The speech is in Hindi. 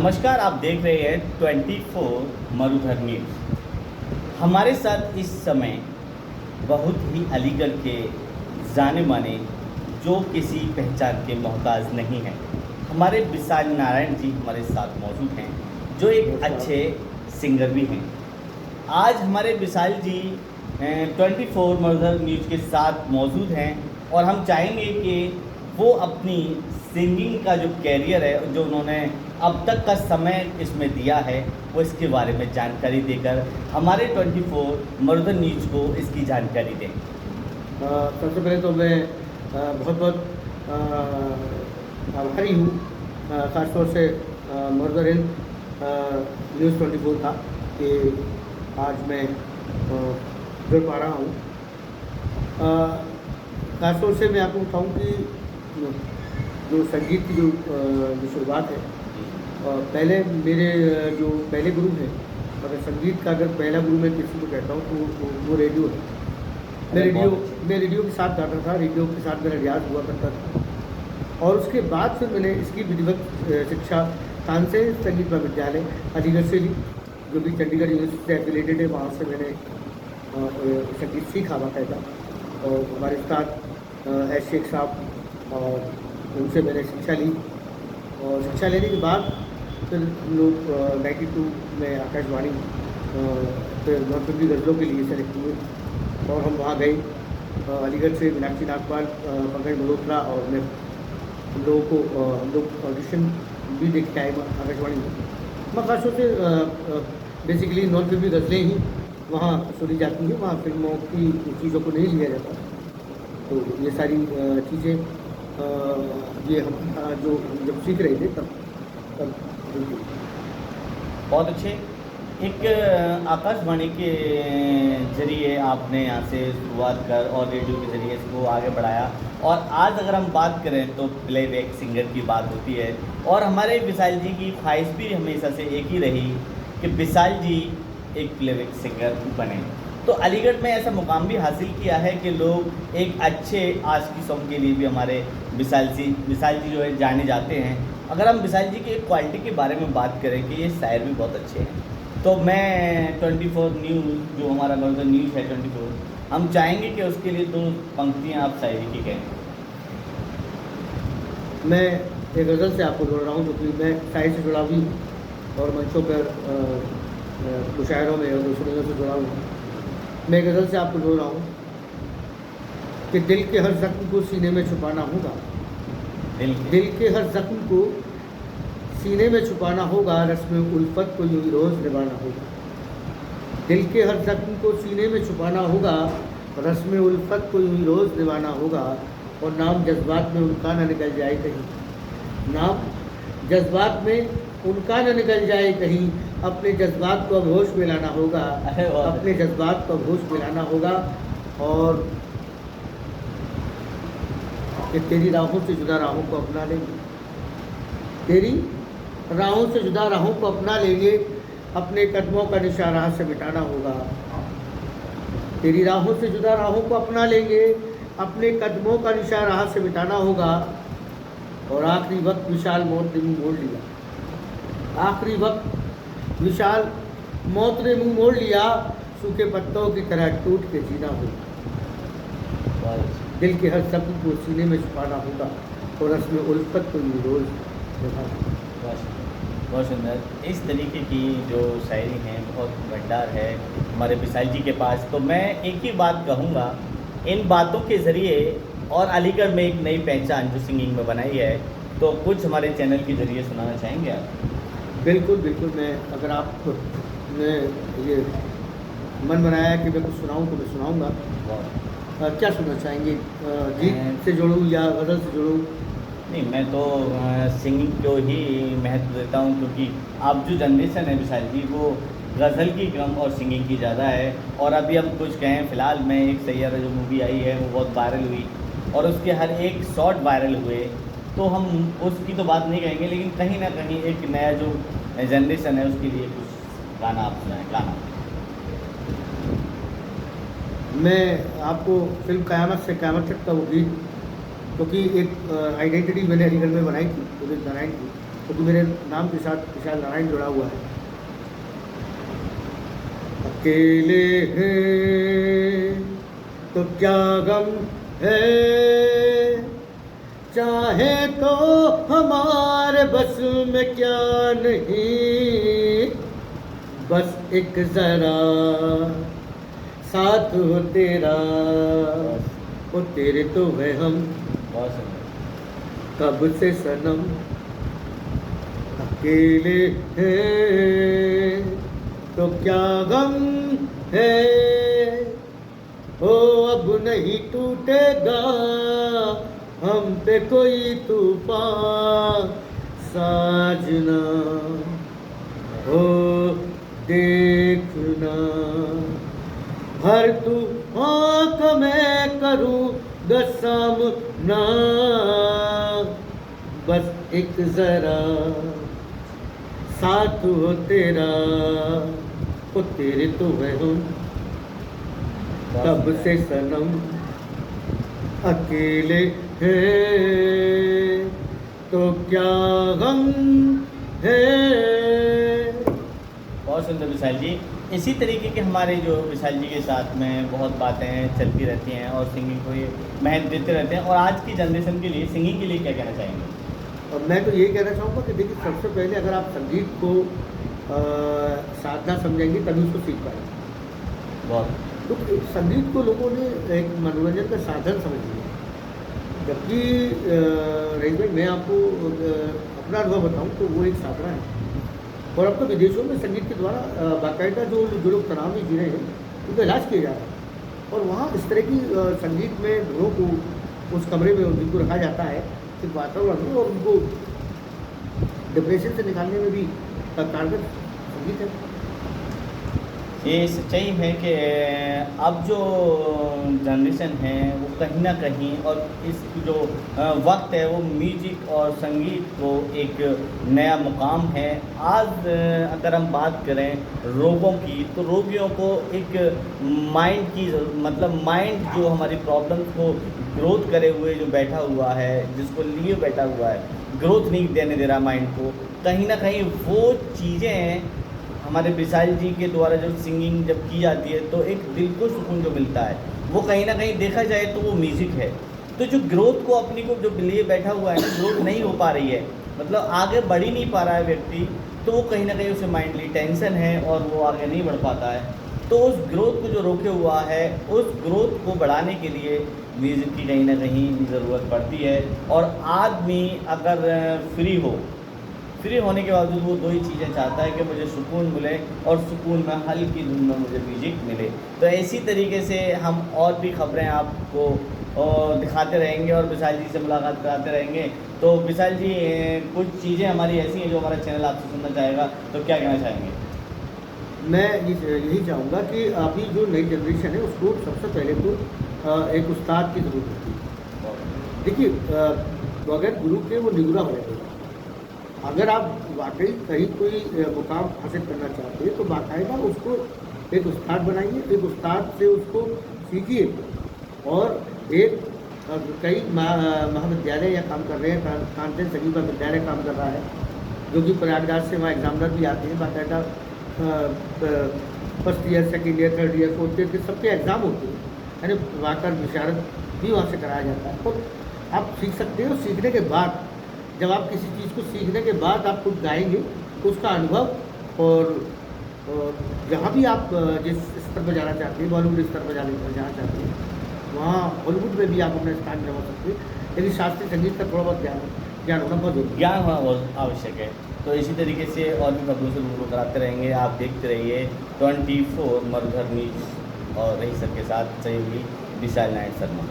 नमस्कार, आप देख रहे हैं 24 मरुधर न्यूज़। हमारे साथ इस समय बहुत ही अलीगढ़ के जाने माने जो किसी पहचान के मोहताज नहीं हैं, हमारे विशाल नारायण जी हमारे साथ मौजूद हैं, जो एक अच्छे सिंगर भी हैं। आज हमारे विशाल जी 24 मरुधर न्यूज़ के साथ मौजूद हैं और हम चाहेंगे कि वो अपनी सिंगिंग का जो कैरियर है, जो उन्होंने अब तक का समय इसमें दिया है, वो इसके बारे में जानकारी देकर हमारे 24 मरुधर न्यूज़ को इसकी जानकारी दें। सबसे पहले तो मैं बहुत बहुत आभारी हूँ, ख़ासतौर से मरुधर हिंद न्यूज़ 24 का कि आज मैं जुड़ पा रहा हूँ। ख़ासतौर से मैं आपको बताऊँ कि जो संगीत की जो शुरुआत है, पहले मेरे जो पहले गुरु हैं, अगर संगीत का अगर पहला गुरु मैं किसी को कहता हूँ तो वो रेडियो है। मैं रेडियो के साथ गाता था, रेडियो के साथ मेरा रियाज़ हुआ करता था और उसके बाद फिर मैंने इसकी विधिवत शिक्षा तानसेन संगीत महाविद्यालय अलीगढ़ से ली, जो कि चंडीगढ़ यूनिवर्सिटी से एफिलेटेड है। वहाँ से मैंने संगीत सीखा बाकायदा और हमारे उस्ताद एस शेख साहब और उनसे मैंने शिक्षा ली और शिक्षा लेने के बाद फिर हम लोग 92 में आकाशवाणी फिर नौकरी गज़लों के लिए सेलेक्ट हुए और हम वहाँ गए। अलीगढ़ से मीनाक्षी नागपाल, पंकज मल्होत्रा और मैं हम लोग ऑडिशन भी देख के आए आकाशवाणी में। मैं खासतौर से बेसिकली नॉन फिल्मी गज़लें ही वहाँ सुनी जाती हैं, वहाँ फिल्मों की चीज़ों को नहीं लिया जाता। तो ये सारी चीज़ें ये हम जो जब सीख रहे थे तब बहुत अच्छे। एक आकाशवाणी के ज़रिए आपने यहाँ से शुरुआत कर और रेडियो के ज़रिए इसको आगे बढ़ाया और आज अगर हम बात करें तो प्लेबैक सिंगर की बात होती है और हमारे विशाल जी की ख्वाहिश भी हमेशा से एक ही रही कि विशाल जी एक प्लेबैक सिंगर बने। तो अलीगढ़ में ऐसा मुकाम भी हासिल किया है कि लोग एक अच्छे आज की सॉन्ग के लिए भी हमारे विशाल जी जो है जाने जाते हैं। अगर हम विशाल जी की एक क्वालिटी के बारे में बात करें कि ये शायर भी बहुत अच्छे हैं, तो मैं 24 न्यूज़ जो हमारा मरुधर न्यूज़ है 24, हम चाहेंगे कि उसके लिए 2 पंक्तियाँ आप शायरी की कहें। मैं एक गज़ल से आपको जोड़ रहा हूँ, क्योंकि मैं शायरी से जुड़ा हुई हूँ और मंचों पर मुशायरों में और दूसरे से जुड़ा हूँ। मैं गज़ल से आपको जोड़ रहा हूँ कि दिल के हर ज़ख्म को सीने में छुपाना होगा, दिल के हर ज़ख्म को सीने में छुपाना होगा, रस्म उल्फत को यूँ रोज़ निभाना होगा। दिल के हर ज़ख्म को सीने में छुपाना होगा, रस्म उल्फत को यूँ रोज़ निभाना होगा और नाम जज्बात में उनका न निकल जाए कहीं, नाम जज्बात में उनका न निकल जाए कहीं। अपने जज्बात को अब होश में लाना होगा, अपने जज्बात को अब होश में लाना होगा और कि तेरी राहों से जुदा राहों को अपना लेंगे, तेरी राहों से जुदा राहों को अपना लेंगे, अपने कदमों का निशा राह से मिटाना होगा। तेरी राहों से जुदा राहों को अपना लेंगे, अपने कदमों का निशा राह से मिटाना होगा और आखिरी वक्त विशाल मौत ने मुँह मोड़ लिया, आखिरी वक्त विशाल मौत ने मुँह मोड़ लिया, सूखे पत्तों की तरह टूट के जीना होगा। दिल के हर ज़ख्म को सीने में छुपाना होगा और रस्म उल्फत को यूँ रोज़ निभाना। बहुत सुंदर। इस तरीके की जो शायरी हैं बहुत भंडार है हमारे विशाल जी के पास। तो मैं एक ही बात कहूँगा, इन बातों के ज़रिए और अलीगढ़ में एक नई पहचान जो सिंगिंग में बनाई है, तो कुछ हमारे चैनल के ज़रिए सुनाना चाहेंगे आप? बिल्कुल बिल्कुल। मैं अगर आपने ये मन बनाया कि मैं कुछ सुनाऊँ तो मैं सुनाऊँगा। क्या सुनना चाहेंगे, गीत से जोड़ूँ या गज़ल से जोड़ूँ? नहीं, मैं तो सिंगिंग को ही महत्व देता हूँ, क्योंकि अब जो जनरेशन है विशाल जी, वो गज़ल की कम और सिंगिंग की ज़्यादा है। और अभी हम कुछ कहें, फ़िलहाल में एक सैयारा जो मूवी आई है वो बहुत वायरल हुई और उसके हर एक शॉट वायरल हुए, तो हम उसकी तो बात नहीं कहेंगे, लेकिन कहीं ना कहीं एक नया जो जनरेशन है उसके लिए कुछ गाना आप सुनाएं। गाना मैं आपको फिल्म क़यामत से क़यामत तक का वो गीत, क्योंकि एक आइडेंटिटी मैंने अलीगढ़ में बनाई थी उदित नारायण की, क्योंकि मेरे नाम के साथ विशाल नारायण जुड़ा हुआ है। अकेले हैं तो क्या गम है, चाहे तो हमारे बस में क्या नहीं, बस एक जरा साथ हो तेरा, वो तेरे तो है हम बहुत सुंदर। कब से सनम, अकेले हैं तो क्या गम है, ओ अब नहीं टूटेगा हम पे कोई तूफान, साजना हो देखना, हर तू आँख में करूँ सामना, बस एक जरा साथ हो तेरा, वो तेरे तो है हम तब से सनम, अकेले हैं तो क्या गम है। बहुत सुंदर विशाल जी। इसी तरीके के हमारे जो विशाल जी के साथ में बहुत बातें चलती रहती हैं और सिंगिंग को ये महत्व देते रहते हैं। और आज की जनरेशन के लिए सिंगिंग के लिए क्या कहना चाहेंगे? और मैं तो ये कहना चाहूँगा कि देखिए, सबसे पहले अगर आप संगीत को साधना समझेंगे तभी उसको सीख पाएंगे। बहुत, क्योंकि संगीत को लोगों ने एक मनोरंजन का साधन समझ लिया, जबकि रईस भाई मैं आपको अपना अनुभव बताऊँ तो वो एक साधना है। और अब तो विदेशों में संगीत के द्वारा बाकायदा जो लोग तनाव में जी रहे हैं उनका इलाज किया जा रहा है। और वहाँ इस तरह की संगीत में धुनों को उस कमरे में जिनको रखा जाता है एक वातावरण में, और उनको डिप्रेशन से निकालने में भी कारगर संगीत है। ये सच्चाई है कि अब जो जनरेशन है वो कहीं ना कहीं, और इस जो वक्त है वो म्यूजिक और संगीत को एक नया मुकाम है। आज अगर हम बात करें रोगों की, तो रोगियों को एक माइंड की, मतलब माइंड जो हमारी प्रॉब्लम्स को ग्रोथ करे हुए जो बैठा हुआ है, जिसको लिए बैठा हुआ है, ग्रोथ नहीं देने दे रहा माइंड को, कहीं ना कहीं वो चीज़ें हमारे विशाल जी के द्वारा जो सिंगिंग जब की जाती है तो एक दिल को सुकून जो मिलता है, वो कहीं ना कहीं देखा जाए तो वो म्यूज़िक है। तो जो ग्रोथ को अपनी को जो लिए बैठा हुआ है ना, ग्रोथ नहीं हो पा रही है, मतलब आगे बढ़ ही नहीं पा रहा है व्यक्ति, तो वो कहीं ना कहीं उसे माइंडली टेंशन है और वो आगे नहीं बढ़ पाता है। तो उस ग्रोथ को जो रोके हुआ है, उस ग्रोथ को बढ़ाने के लिए म्यूज़िक की कहीं ना कहीं ज़रूरत पड़ती है। और आदमी अगर फ्री होने के बावजूद वो दो ही चीज़ें चाहता है कि मुझे सुकून मिले और सुकून में हल्की धुन में मुझे म्यूजिक मिले। तो इसी तरीके से हम और भी खबरें आपको दिखाते रहेंगे और विशाल जी से मुलाकात कराते रहेंगे। तो विशाल जी, कुछ चीज़ें हमारी ऐसी हैं जो हमारा चैनल आपसे सुनना चाहेगा, तो क्या कहना चाहेंगे? मैं यही चाहूँगा कि अभी जो नई जनरेशन है उसको सबसे पहले तो एक उस्ताद की ज़रूरत होती है। देखिए, बगैर गुरु के वो निगुरा हो जाएगा। अगर आप वाकई कहीं कोई मुकाम हासिल करना चाहते हैं तो बाकायदा उसको एक उस्ताद बनाइए, एक उस्ताद से उसको सीखिए। और एक कई महाविद्यालय या काम कर रहे हैं, कांचन संगीत विद्यालय काम कर रहा है, जो कि प्रयागराज से वहाँ एग्जामिनर भी आते हैं, बाकायदा first year, second year, third year, fourth year के सबके एग्ज़ाम होते हैं, यानी वहाँ का विशारद भी वहाँ से कराया जाता है। तो आप सीख सकते हो। सीखने के बाद, जब आप किसी चीज़ को सीखने के बाद आप खुद गाएंगे तो उसका अनुभव, और जहाँ भी आप जिस स्तर पर जाना चाहते हैं, बॉलीवुड स्तर पर जाना चाहते हैं, वहाँ हॉलीवुड में भी आप अपना स्थान जमा सकते हैं। लेकिन शास्त्रीय संगीत का थोड़ा बहुत ज्ञान होना बहुत जरूरी, ज्ञान होना बहुत आवश्यक है। तो इसी तरीके से और भी खबरों से रूबरू कराते रहेंगे। आप देखते रहिए 24 मरघर न्यूज़ और रही सबके साथ सहयोगी विशाल नारायण शर्मा।